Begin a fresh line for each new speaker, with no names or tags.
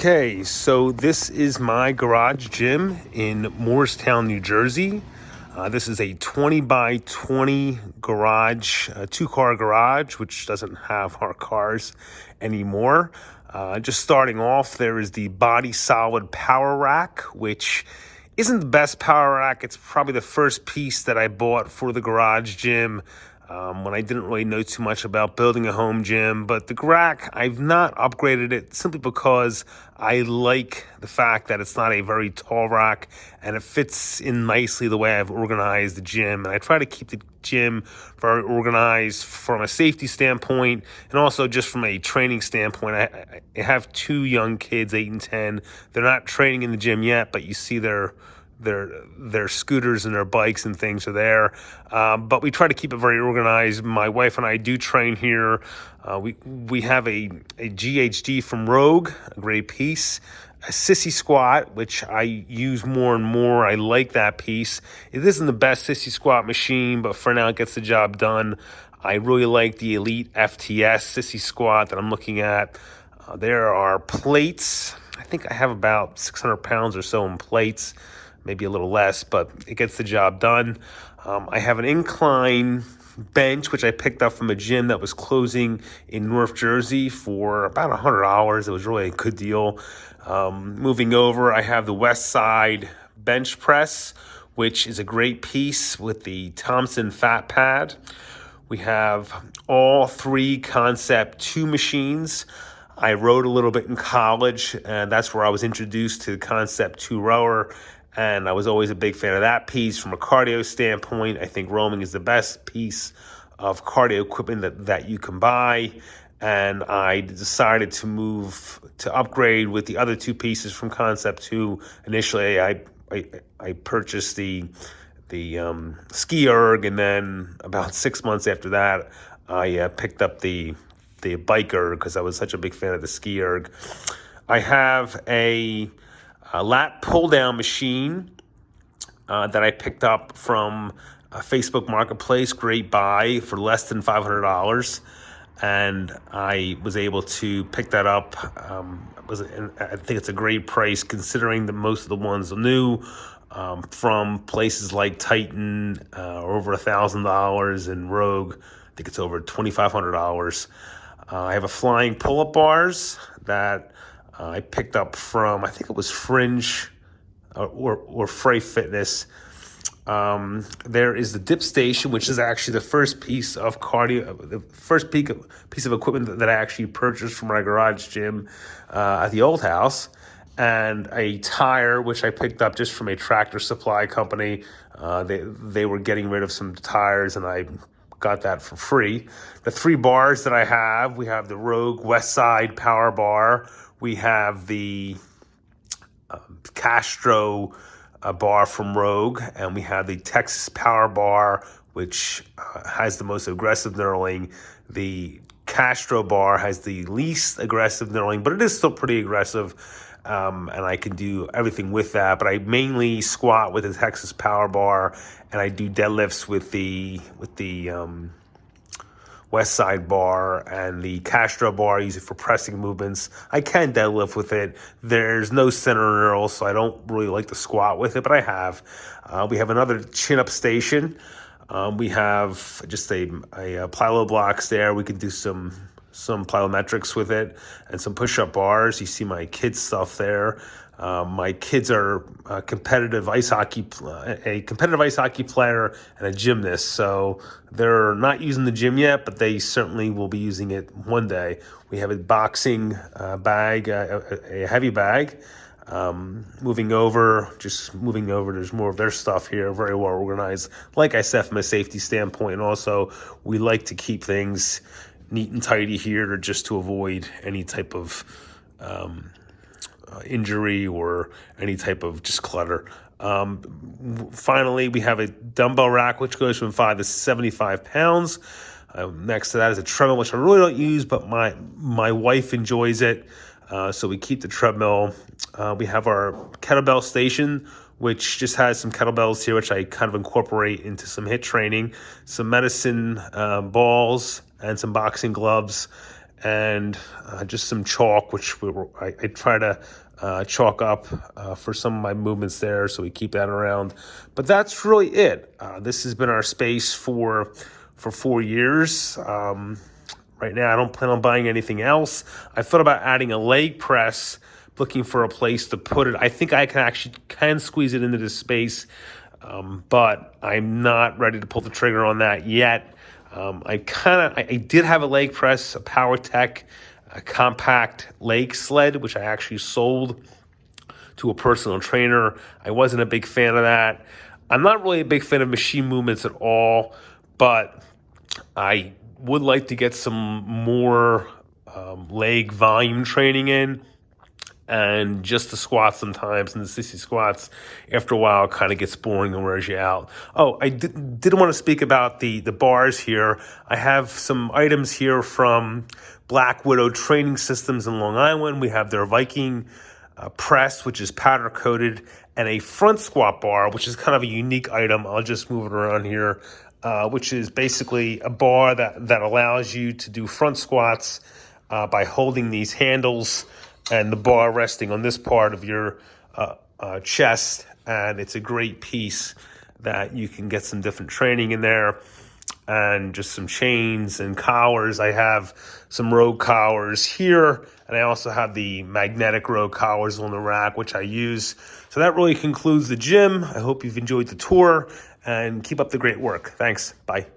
Okay, so this is my garage gym in Morristown, New Jersey. This is a 20 by 20 garage, two-car garage, which doesn't have our cars anymore. Just starting off, there is the Body Solid Power Rack, which isn't the best power rack. It's probably the first piece that I bought for the garage gym when I didn't really know too much about building a home gym. But the rack, I've not upgraded it simply because I like the fact that it's not a very tall rack and it fits in nicely the way I've organized the gym. And I try to keep the gym very organized from a safety standpoint and also just from a training standpoint. I have two young kids, 8 and 10. They're not training in the gym yet, but you see their scooters and their bikes and things are there. But we try to keep it very organized. My wife and I do train here. We have a GHD from Rogue, a great piece. A Sissy Squat, which I use more and more. I like that piece. It isn't the best Sissy Squat machine, but for now it gets the job done. I really like the Elite FTS Sissy Squat that I'm looking at. There are plates. I think I have about 600 pounds or so in plates, maybe a little less, but it gets the job done. I have an incline bench, which I picked up from a gym that was closing in North Jersey for about $100. It was really a good deal. Moving over, I have the West Side bench press, which is a great piece with the Thompson Fat Pad. We have all three Concept 2 machines. I rode a little bit in college, and that's where I was introduced to the Concept 2 rower. And I was always a big fan of that piece. From a cardio standpoint, I think roaming is the best piece of cardio equipment that you can buy. And I decided to upgrade with the other two pieces from Concept 2. Initially, I purchased the Ski Erg, and then about 6 months after that, I picked up the Bike Erg because I was such a big fan of the Ski Erg. I have a lat pull-down machine that I picked up from Facebook Marketplace. Great buy for less than $500. And I was able to pick that up. I think it's a great price considering that most of the ones are new from places like Titan, over $1,000, and Rogue, I think it's over $2,500. I have a flying pull-up bars that I picked up from, I think it was Fringe or Frey Fitness. There is the Dip Station, which is actually the first piece of piece of equipment that I actually purchased from my garage gym at the old house, and a tire, which I picked up just from a Tractor Supply company. They were getting rid of some tires, and I got that for free. The three bars that I have, we have the Rogue West Side Power Bar. We have the Castro bar from Rogue, and we have the Texas Power Bar, which has the most aggressive knurling. The Castro bar has the least aggressive knurling, but it is still pretty aggressive, and I can do everything with that. But I mainly squat with the Texas Power Bar, and I do deadlifts with the West Side bar, and the Castro bar. I use it for pressing movements. I can deadlift with it. There's no center knurl, so I don't really like to squat with it, but I have. We have another chin-up station. We have just a plyo blocks there. We can do some plyometrics with it and some push-up bars. You see my kids' stuff there. My kids are a competitive ice hockey player and a gymnast, so they're not using the gym yet, but they certainly will be using it one day. We have a boxing bag, a heavy bag. Moving over, there's more of their stuff here, very well organized. Like I said, from a safety standpoint, and also we like to keep things neat and tidy here just to avoid any type of injury or any type of just clutter. Finally, we have a dumbbell rack, which goes from 5 to 75 pounds. Next to that is a treadmill, which I really don't use, but my wife enjoys it. So we keep the treadmill. We have our kettlebell station, which just has some kettlebells here, which I kind of incorporate into some HIIT training, some medicine balls, and some boxing gloves. and just some chalk, which I try to chalk up for some of my movements there, so we keep that around. But that's really it. This has been our space for 4 years. Right now, I don't plan on buying anything else. I thought about adding a leg press, looking for a place to put it. I think I can squeeze it into this space, but I'm not ready to pull the trigger on that yet. I did have a leg press, a PowerTech, a compact leg sled, which I actually sold to a personal trainer. I wasn't a big fan of that. I'm not really a big fan of machine movements at all, but I would like to get some more leg volume training in, and just the squats sometimes, and the 60 squats after a while kind of gets boring and wears you out. Oh, I did want to speak about the bars here. I have some items here from Black Widow Training Systems in Long Island. We have their Viking press, which is powder coated, and a front squat bar, which is kind of a unique item. I'll just move it around here, which is basically a bar that allows you to do front squats by holding these handles and the bar resting on this part of your chest. And it's a great piece that you can get some different training in there, and just some chains and collars. I have some Rogue collars here, and I also have the magnetic Rogue collars on the rack, which I use. So that really concludes the gym. I hope you've enjoyed the tour, and keep up the great work. Thanks. Bye.